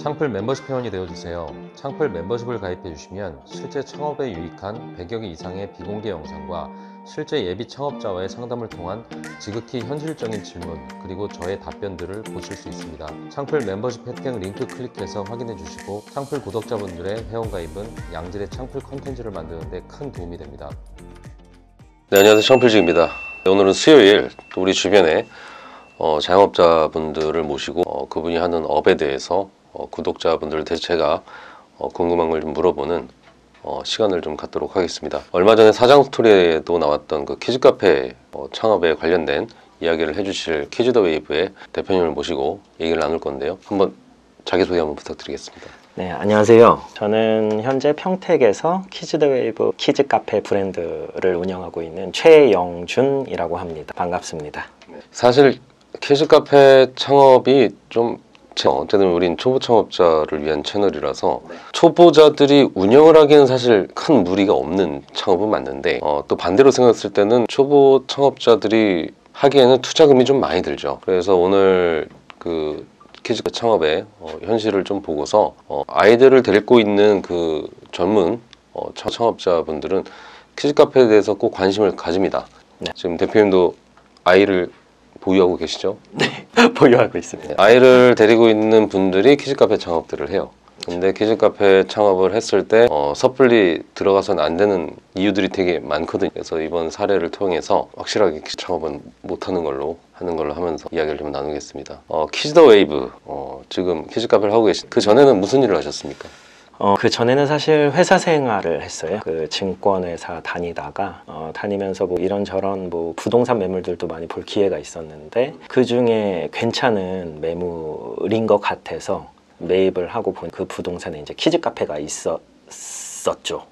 창풀 멤버십 회원이 되어주세요. 창풀 멤버십을 가입해주시면 실제 창업에 유익한 100여 개 이상의 비공개 영상과 실제 예비 창업자와의 상담을 통한 지극히 현실적인 질문 그리고 저의 답변들을 보실 수 있습니다. 창풀 멤버십 혜택 링크 클릭해서 확인해주시고 창풀 구독자분들의 회원가입은 양질의 창풀 컨텐츠를 만드는 데 큰 도움이 됩니다. 네, 안녕하세요. 창풀직입니다. 오늘은 수요일 우리 주변에 자영업자분들을 모시고 그분이 하는 업에 대해서 구독자분들한테 제가 궁금한 걸 좀 물어보는 시간을 좀 갖도록 하겠습니다. 얼마 전에 사장 스토리에도 나왔던 그 키즈카페 창업에 관련된 이야기를 해주실 키즈더웨이브의 대표님을 모시고 얘기를 나눌 건데요. 한번 자기소개 한번 부탁드리겠습니다. 네, 안녕하세요. 저는 현재 평택에서 키즈더웨이브 키즈카페 브랜드를 운영하고 있는 최영준이라고 합니다. 반갑습니다. 사실 키즈카페 창업이 좀 어쨌든 우린 초보 창업자를 위한 채널이라서 초보자들이 운영을 하기에는 사실 큰 무리가 없는 창업은 맞는데 또 반대로 생각했을 때는 초보 창업자들이 하기에는 투자금이 좀 많이 들죠. 그래서 오늘 그 키즈카페 창업의 현실을 좀 보고서 아이들을 데리고 있는 그 젊은 창업자분들은 키즈카페에 대해서 꼭 관심을 가집니다. 네. 지금 대표님도 아이를 보유하고 계시죠? 네, 보유하고 있습니다. 아이를 데리고 있는 분들이 키즈카페 창업들을 해요. 근데 키즈카페 창업을 했을 때 섣불리 들어가서는 안 되는 이유들이 되게 많거든요. 그래서 이번 사례를 통해서 확실하게 창업은 못하는 걸로 하면서 이야기를 좀 나누겠습니다. 키즈더웨이브 지금 키즈카페를 하고 계신 그 전에는 무슨 일을 하셨습니까? 그 전에는 사실 회사 생활을 했어요. 그 증권회사 다니다가 다니면서 뭐 이런저런 뭐 부동산 매물들도 많이 볼 기회가 있었는데 그 중에 괜찮은 매물인 것 같아서 매입을 하고 본 그 부동산에 이제 키즈카페가 있었죠.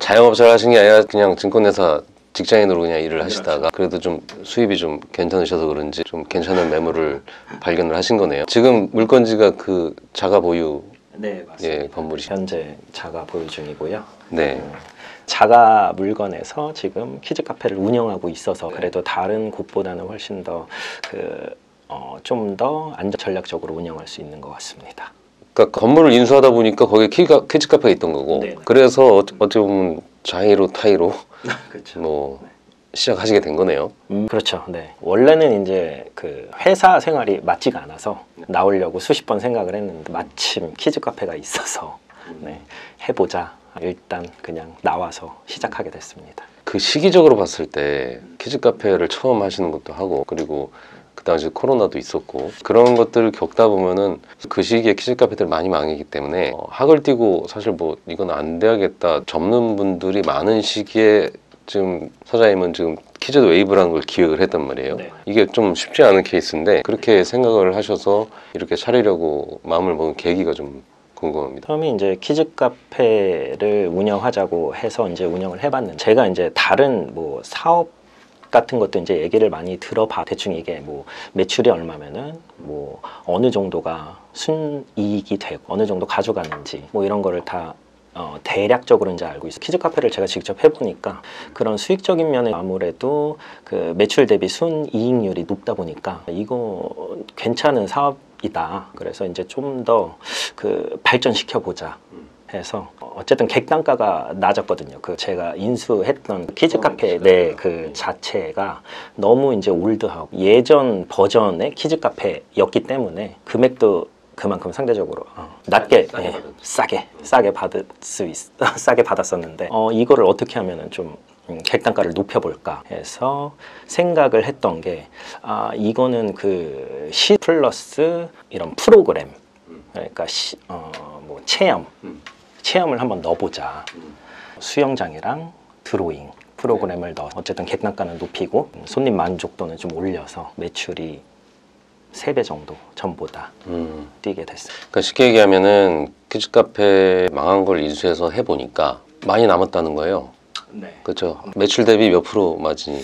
자영업자를 하신 게 아니라 그냥 증권회사 직장인으로 그냥 일을 하시다가 그래도 좀 수입이 좀 괜찮으셔서 그런지 좀 괜찮은 매물을 발견을 하신 거네요. 지금 물건지가 그 자가 보유 네, 맞습니다. 예, 건물이 현재 자가 보유 중이고요. 네. 자가 물건에서 지금 키즈카페를 운영하고 있어서 그래도 다른 곳보다는 훨씬 더 좀 더 안전 전략적으로 운영할 수 있는 것 같습니다. 그러니까 건물을 인수하다 보니까 거기에 키즈카페가 있던 거고 네네. 그래서 어떻게 보면 자이로 타이로 그렇죠. 뭐 시작하시게 된 거네요. 그렇죠. 네. 원래는 이제 그 회사 생활이 맞지가 않아서 나오려고 수십 번 생각을 했는데 마침 키즈카페가 있어서 네, 해보자. 일단 그냥 나와서 시작하게 됐습니다. 그 시기적으로 봤을 때 키즈카페를 처음 하시는 것도 하고 그리고 그 당시 코로나도 있었고 그런 것들을 겪다 보면은 그 시기에 키즈카페들 많이 망했기 때문에 학을 띄고 사실 뭐 이건 안 돼야겠다 접는 분들이 많은 시기에 지금 사장님은 지금 키즈웨이브라는 걸 기획을 했단 말이에요. 네. 이게 좀 쉽지 않은 케이스인데 그렇게 생각을 하셔서 이렇게 차리려고 마음을 먹은 계기가 좀 궁금합니다. 처음에 이제 키즈카페를 운영하자고 해서 이제 운영을 해봤는데 제가 이제 다른 뭐 사업 같은 것도 이제 얘기를 많이 들어봐. 대충 이게 뭐 매출이 얼마면은 뭐 어느 정도가 순이익이 되고 어느 정도 가져가는지 뭐 이런 거를 다 대략적으로 이제 알고 있어요. 키즈카페를 제가 직접 해보니까 그런 수익적인 면에 아무래도 그 매출 대비 순이익률이 높다 보니까 이거 괜찮은 사업이다. 그래서 이제 좀 더 그 발전시켜 보자 해서 어쨌든 객단가가 낮았거든요. 그 제가 인수했던 키즈카페 그 자체가 너무 이제 올드하고 예전 버전의 키즈카페였기 때문에 금액도 그만큼 상대적으로 낮게 싸게 받았었는데 이거를 어떻게 하면은 좀 객단가를 높여볼까 해서 생각을 했던 게 이거는 그 시 플러스 이런 프로그램 그러니까 뭐 체험을 한번 넣어보자. 수영장이랑 드로잉 프로그램을 넣어 어쨌든 객단가는 높이고 손님 만족도는 좀 올려서 매출이 3배 정도 전보다 뛰게 됐어요. 그러니까 쉽게 얘기하면은 키즈카페 망한 걸 인수해서 해보니까 많이 남았다는 거예요. 네. 그렇죠. 매출 대비 몇 프로 마진이?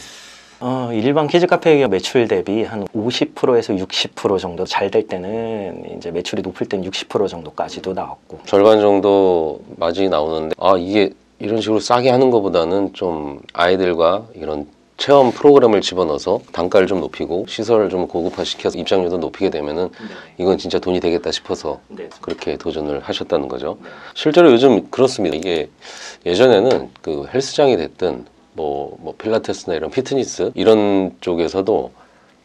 일반 키즈카페 매출 대비 한 50%에서 60% 정도 잘 될 때는 이제 매출이 높을 때는 60% 정도까지도 나왔고 절반 정도 마진이 나오는데 이게 이런 식으로 싸게 하는 것보다는 좀 아이들과 이런 체험 프로그램을 집어넣어서 단가를 좀 높이고 시설을 좀 고급화시켜서 입장료도 높이게 되면은 이건 진짜 돈이 되겠다 싶어서 그렇게 도전을 하셨다는 거죠. 실제로 요즘 그렇습니다. 이게 예전에는 그 헬스장이 됐든 뭐 필라테스나 이런 피트니스 이런 쪽에서도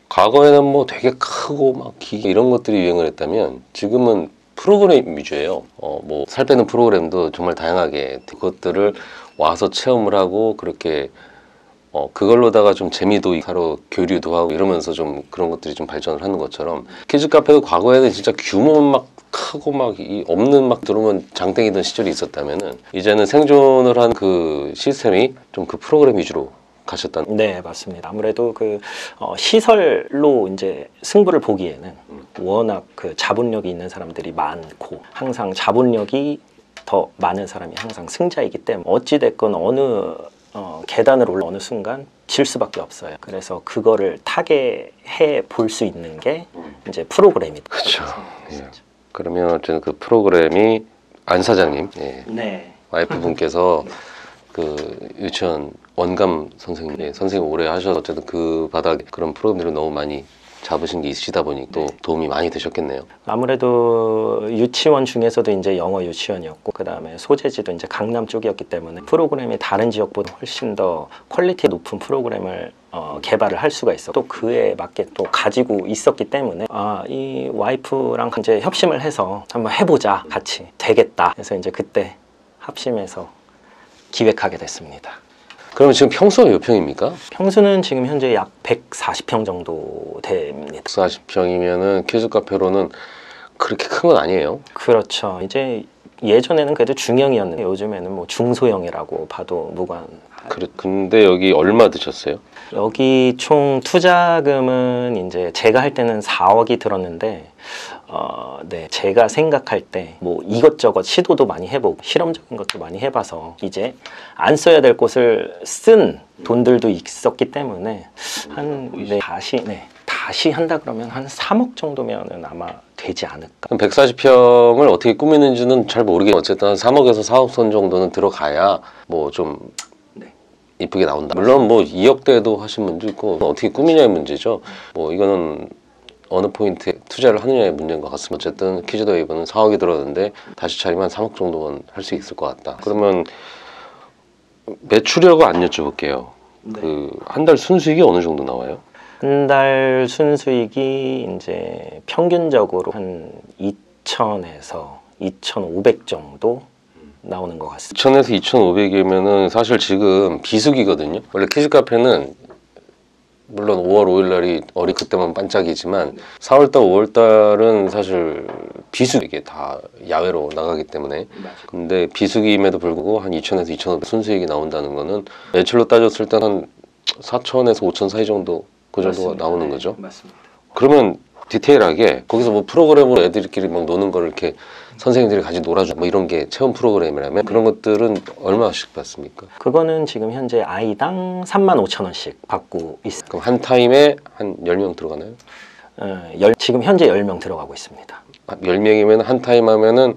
과거에는 뭐 되게 크고 막 기계 이런 것들이 유행을 했다면 지금은 프로그램 위주예요. 뭐 살 빼는 프로그램도 정말 다양하게 그것들을 와서 체험을 하고 그렇게 그걸로다가 좀 재미도 서로 교류도 하고 이러면서 좀 그런 것들이 좀 발전을 하는 것처럼 키즈 카페도 과거에는 진짜 규모만 막 크고 막 없는 막 들어오면 장땡이던 시절이 있었다면은 이제는 생존을 한 그 시스템이 좀 그 프로그램 위주로 가셨다는. 네, 맞습니다. 아무래도 그 시설로 이제 승부를 보기에는 워낙 그 자본력이 있는 사람들이 많고 항상 자본력이 더 많은 사람이 항상 승자이기 때문에 어찌 됐건 어느 계단을 올라 어느 순간 질 수밖에 없어요. 그래서 그거를 타개해 볼 수 있는 게 이제 프로그램이다. 그렇죠. 예. 그러면 어쨌든 그 프로그램이 안 사장님, 예. 네. 와이프분께서 그 유치원 원감 선생님, 예, 선생님 오래 하셔서 어쨌든 그 바닥에 그런 프로그램들을 너무 많이 잡으신 게 있으시다 보니 또 도움이 많이 되셨겠네요. 아무래도 유치원 중에서도 이제 영어 유치원이었고 그 다음에 소재지도 이제 강남 쪽이었기 때문에 프로그램이 다른 지역보다 훨씬 더 퀄리티 높은 프로그램을 개발을 할 수가 있어. 또 그에 맞게 또 가지고 있었기 때문에 이 와이프랑 이제 협심을 해서 한번 해보자 같이 되겠다. 그래서 이제 그때 합심해서 기획하게 됐습니다. 그러면 지금 평수가 몇 평입니까? 평수는 지금 현재 약 140평 정도 됩니다. 140평이면은 키즈 카페로는 그렇게 큰 건 아니에요. 그렇죠. 이제 예전에는 그래도 중형이었는데 요즘에는 뭐 중소형이라고 봐도 무관. 근데 여기 얼마 드셨어요? 여기 총 투자금은 이제 제가 할 때는 4억이 들었는데 네, 제가 생각할 때 뭐 이것저것 시도도 많이 해보고 실험적인 것도 많이 해봐서 이제 안 써야 될 곳을 쓴 돈들도 있었기 때문에 다시 한다 그러면 한 3억 정도면은 아마 되지 않을까. 140평을 어떻게 꾸미는지는 잘 모르겠는데 어쨌든 한 3억에서 4억 선 정도는 들어가야 뭐 좀 이쁘게 나온다. 물론 뭐 2억대도 하신 분도 있고 어떻게 꾸미냐의 문제죠. 뭐 이거는 어느 포인트에 투자를 하느냐의 문제인 것 같습니다. 어쨌든 키즈 더 웨이브는 4억이 들었는데 다시 차리면 3억 정도는 할 수 있을 것 같다. 그러면 매출액을 안 여쭤볼게요. 그 한 달 순수익이 어느 정도 나와요? 한 달 순수익이 이제 평균적으로 한 2,000에서 2,500 정도 나오는 것 같습니다. 2,000에서 2,500이면은 사실 지금 비수기거든요. 원래 키즈 카페는 물론 5월 5일 날이 그때만 반짝이지만 4월달, 5월달은 사실 비수기 이게 다 야외로 나가기 때문에 근데 비수기임에도 불구하고 한 2,000에서 2,500 순수익이 나온다는 거는 매출로 따졌을 때 한 4,000에서 5,000 사이 정도 그 정도가 맞습니다. 나오는 거죠. 맞습니다. 그러면 디테일하게 거기서 뭐 프로그램으로 애들끼리 막 노는 거를 이렇게 선생님들이 같이 놀아주고 뭐 이런 게 체험 프로그램이라면 그런 것들은 얼마씩 받습니까? 그거는 지금 현재 아이당 35,000원씩 받고 있습니다. 그럼 한 타임에 한 10명 들어가나요? 지금 현재 10명 들어가고 있습니다. 10명이면 한 타임 하면은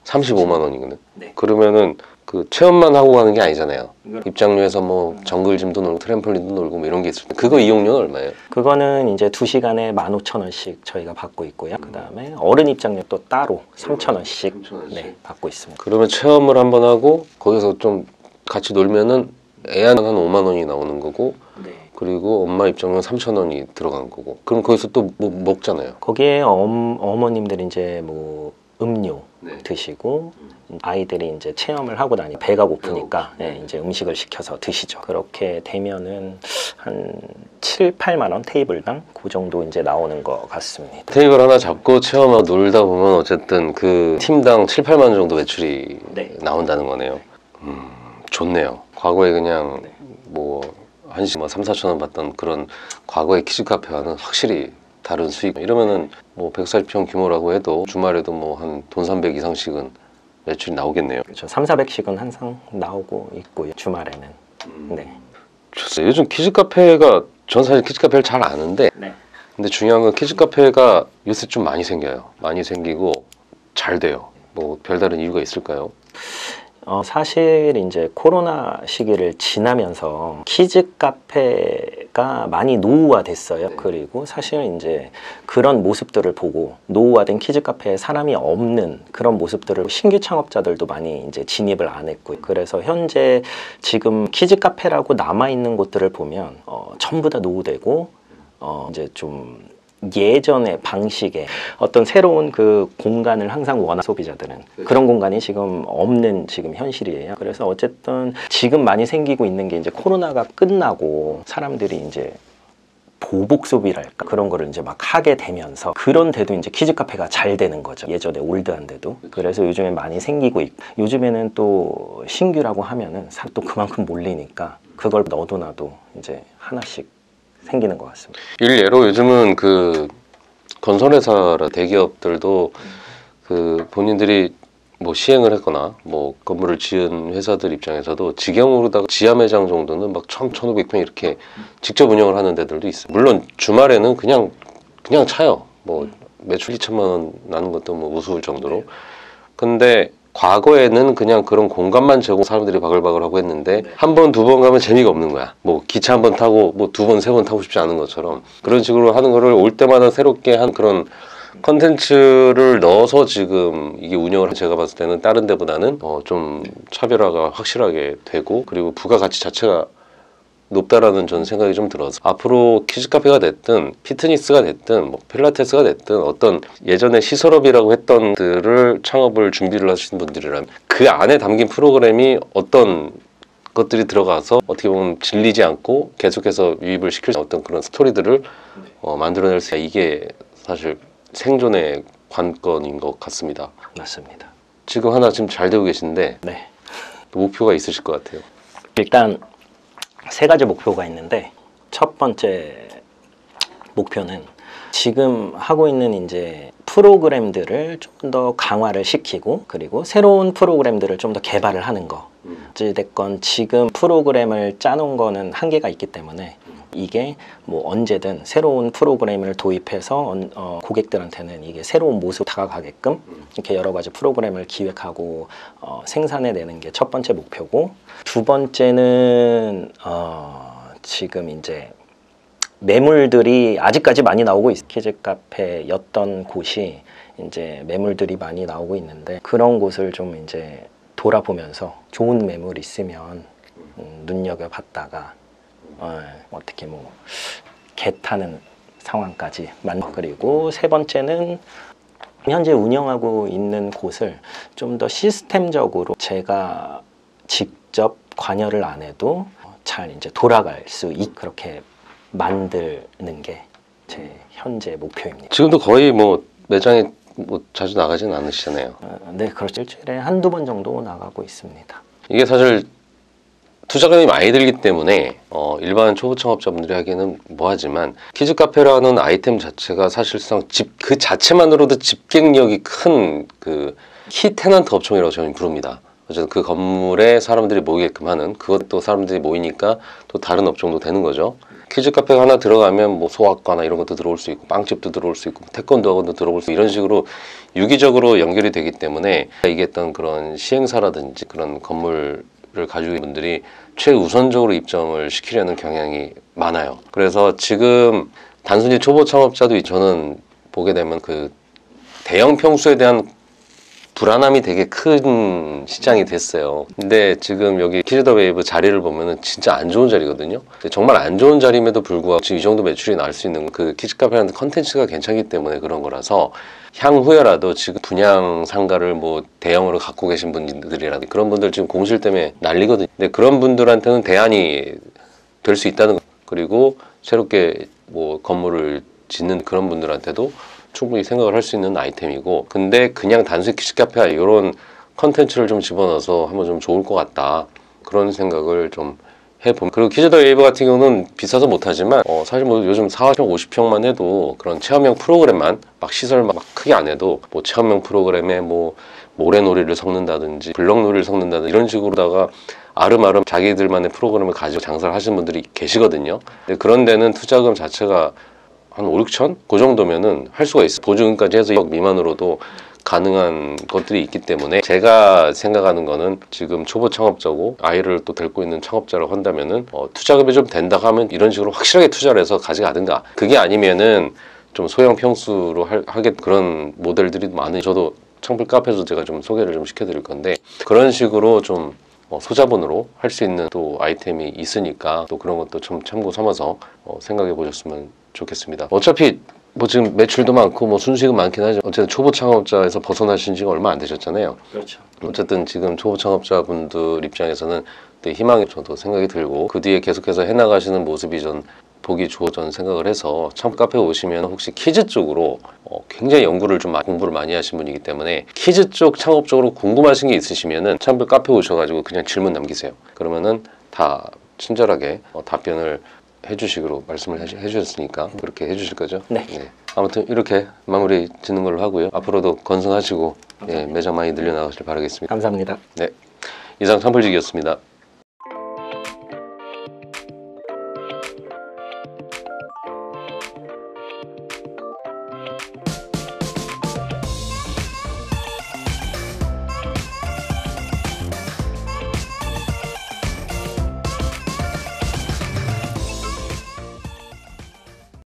35만 원이거든. 네. 그러면은 그 체험만 하고 가는 게 아니잖아요. 입장료에서 뭐 정글짐도 놀고 트램펄린도 놀고 뭐 이런 게 있을 때 그거 이용료는 얼마예요? 그거는 이제 2시간에 15,000원씩 저희가 받고 있고요. 그 다음에 어른 입장료 또 따로 3,000원씩 네, 받고 있습니다. 그러면 체험을 한번 하고 거기서 좀 같이 놀면은 애 한 5만 원이 나오는 거고 네. 그리고 엄마 입장료 3,000원이 들어간 거고 그럼 거기서 또 뭐 먹잖아요. 거기에 어머님들이 이제 뭐 음료 드시고 아이들이 이제 체험을 하고 나니 배가 고프니까 이제 음식을 시켜서 드시죠. 그렇게 되면은 한 7, 8만 원 테이블당 그 정도 이제 나오는 것 같습니다. 테이블 하나 잡고 체험하고 놀다 보면 어쨌든 그 팀당 7, 8만 원 정도 매출이 나온다는 거네요. 좋네요. 과거에 그냥 뭐 한시 뭐 3, 4천 원 받던 그런 과거의 키즈 카페와는 확실히 다른 수익. 이러면은 뭐 140평 규모라고 해도 주말에도 뭐 한 돈 300 이상씩은 매출이 나오겠네요. 그렇죠. 3, 400씩은 항상 나오고 있고요. 주말에는. 네. 좋습니다. 요즘 키즈 카페가 전 사실 키즈 카페를 잘 아는데 근데 중요한 건 키즈 카페가 요새 좀 많이 생겨요. 많이 생기고 잘 돼요. 뭐 별다른 이유가 있을까요? 사실 이제 코로나 시기를 지나면서 키즈 카페가 많이 노후화됐어요. 그리고 사실 이제 그런 모습들을 보고 노후화된 키즈 카페에 사람이 없는 그런 모습들을 신규 창업자들도 많이 이제 진입을 안 했고, 그래서 현재 지금 키즈 카페라고 남아 있는 곳들을 보면 전부 다 노후되고 이제 좀 예전의 방식의 어떤 새로운 그 공간을 항상 원하는 소비자들은 그런 공간이 지금 없는 지금 현실이에요. 그래서 어쨌든 지금 많이 생기고 있는 게 이제 코로나가 끝나고 사람들이 이제 보복 소비랄까 그런 거를 이제 막 하게 되면서, 그런데도 이제 키즈 카페가 잘 되는 거죠. 예전에 올드한데도. 그래서 요즘에 많이 생기고 있고, 요즘에는 또 신규라고 하면은 또 그만큼 몰리니까 그걸 너도 나도 이제 하나씩 생기는 것 같습니다. 일례로 요즘은 그 건설회사라 대기업들도 그 본인들이 뭐 시행을 했거나 뭐 건물을 지은 회사들 입장에서도 직영으로다가 지하 매장 정도는 막 1,500평 이렇게 직접 운영을 하는 데들도 있어요. 물론 주말에는 그냥 차요. 뭐 매출 2천만 원 나는 것도 뭐 우스울 정도로. 근데 과거에는 그냥 그런 공간만 제공 사람들이 바글바글 하고 했는데 한 번, 두 번 가면 재미가 없는 거야. 뭐 기차 한 번 타고 뭐 두 번, 세 번 타고 싶지 않은 것처럼 그런 식으로 하는 거를 올 때마다 새롭게 한 그런 컨텐츠를 넣어서 지금 이게 운영을 제가 봤을 때는 다른 데보다는 좀 차별화가 확실하게 되고, 그리고 부가가치 자체가 높다라는 저는 생각이 좀 들어서 앞으로 키즈카페가 됐든 피트니스가 됐든 뭐 필라테스가 됐든 어떤 예전에 시설업이라고 했던 들을 창업을 준비를 하시는 분들이라면 그 안에 담긴 프로그램이 어떤 것들이 들어가서 어떻게 보면 질리지 않고 계속해서 유입을 시킬 수 있는 어떤 그런 스토리들을 만들어낼 수 있다. 이게 사실 생존의 관건인 것 같습니다. 맞습니다. 지금 하나 지금 잘 되고 계신데 네. 목표가 있으실 것 같아요. 일단 3가지 목표가 있는데, 첫 번째 목표는 지금 하고 있는 이제 프로그램들을 좀 더 강화를 시키고, 그리고 새로운 프로그램들을 좀 더 개발을 하는 거. 어찌됐건 지금 프로그램을 짜놓은 거는 한계가 있기 때문에 이게 뭐 언제든 새로운 프로그램을 도입해서 고객들한테는 이게 새로운 모습 다가가게끔 이렇게 여러 가지 프로그램을 기획하고 생산해내는 게 첫 번째 목표고, 두 번째는 지금 이제 매물들이 아직까지 많이 나오고 있어요. 키즈 카페였던 곳이 이제 매물들이 많이 나오고 있는데, 그런 곳을 좀 이제 돌아보면서 좋은 매물 있으면 눈여겨봤다가 어떻게 뭐 개타는 상황까지 그리고 세 번째는 현재 운영하고 있는 곳을 좀 더 시스템적으로 제가 직접 관여를 안 해도 잘 이제 돌아갈 수 있게 그렇게 만드는 게 제 현재 목표입니다. 지금도 거의 뭐 매장에 뭐 자주 나가진 않으시잖아요. 네, 그렇죠. 일주일에 한두 번 정도 나가고 있습니다. 이게 사실 투자금이 많이 들기 때문에 일반 초보 창업자분들이 하기에는 뭐하지만 키즈 카페라는 아이템 자체가 사실상 그 자체만으로도 집객력이 큰 그 키 테넌트 업종이라고 저는 부릅니다. 어쨌든 그 건물에 사람들이 모이게끔 하는, 그것도 사람들이 모이니까 또 다른 업종도 되는 거죠. 키즈 카페가 하나 들어가면 뭐 소아과나 이런 것도 들어올 수 있고 빵집도 들어올 수 있고 태권도 학원도 들어올 수 있고 이런 식으로 유기적으로 연결이 되기 때문에 얘기했던 그런 시행사라든지 그런 건물을 가지고 있는 분들이 최우선적으로 입점을 시키려는 경향이 많아요. 그래서 지금 단순히 초보 창업자도 저는 보게 되면 그 대형 평수에 대한 불안함이 되게 큰 시장이 됐어요. 근데 지금 여기 키즈 더 웨이브 자리를 보면은 진짜 안 좋은 자리거든요. 정말 안 좋은 자리임에도 불구하고 지금 이 정도 매출이 날 수 있는 그 키즈 카페라는 컨텐츠가 괜찮기 때문에 그런 거라서, 향후에라도 지금 분양 상가를 뭐 대형으로 갖고 계신 분들이라든지 그런 분들 지금 공실 때문에 난리거든요. 근데 그런 분들한테는 대안이 될 수 있다는 거. 그리고 새롭게 뭐 건물을 짓는 그런 분들한테도 충분히 생각을 할 수 있는 아이템이고, 근데 그냥 단순히 키즈카페야 이런 컨텐츠를 좀 집어넣어서 하면 좀 좋을 것 같다, 그런 생각을 좀 해봅니다. 그리고 키즈 더 웨이브 같은 경우는 비싸서 못하지만 사실 뭐 요즘 40평, 50평만 해도 그런 체험형 프로그램만 막 시설 막 크게 안 해도 뭐 체험형 프로그램에 뭐 모래놀이를 섞는다든지 블럭놀이를 섞는다든지 이런 식으로다가 아름아름 자기들만의 프로그램을 가지고 장사를 하시는 분들이 계시거든요. 근데 그런 데는 투자금 자체가 한 5, 6천? 그 정도면은 할 수가 있어요. 보증금까지 해서 2억 미만으로도 가능한 것들이 있기 때문에 제가 생각하는 거는 지금 초보 창업자고 아이를 또 데리고 있는 창업자라고 한다면은 투자금이 좀 된다 하면 이런 식으로 확실하게 투자를 해서 가져가든가, 그게 아니면은 좀 소형 평수로 하게 그런 모델들이 많으니 저도 창풀 카페에서 제가 좀 소개를 좀 시켜드릴 건데, 그런 식으로 좀 소자본으로 할 수 있는 또 아이템이 있으니까 또 그런 것도 좀 참고 삼아서 생각해 보셨으면 좋겠습니다. 어차피 뭐 지금 매출도 많고 뭐 순수익은 많긴 하죠. 어쨌든 초보 창업자에서 벗어나신 지가 얼마 안 되셨잖아요. 그렇죠. 어쨌든 지금 초보 창업자분들 입장에서는 되게 희망이 저도 생각이 들고, 그 뒤에 계속해서 해나가시는 모습이 전 보기 좋아 저는 생각을 해서, 창풀 카페 오시면 혹시 키즈 쪽으로 굉장히 연구를 좀 공부를 많이 하신 분이기 때문에 키즈 쪽 창업 쪽으로 궁금하신 게 있으시면은 창풀 카페 오셔가지고 그냥 질문 남기세요. 그러면은 다 친절하게 답변을 해주시기로 말씀을 해주셨으니까 그렇게 해주실 거죠? 네. 아무튼 이렇게 마무리 짓는 걸로 하고요. 앞으로도 건승하시고 매장 많이 늘려나가길 바라겠습니다. 감사합니다. 네, 이상 창풀직이었습니다.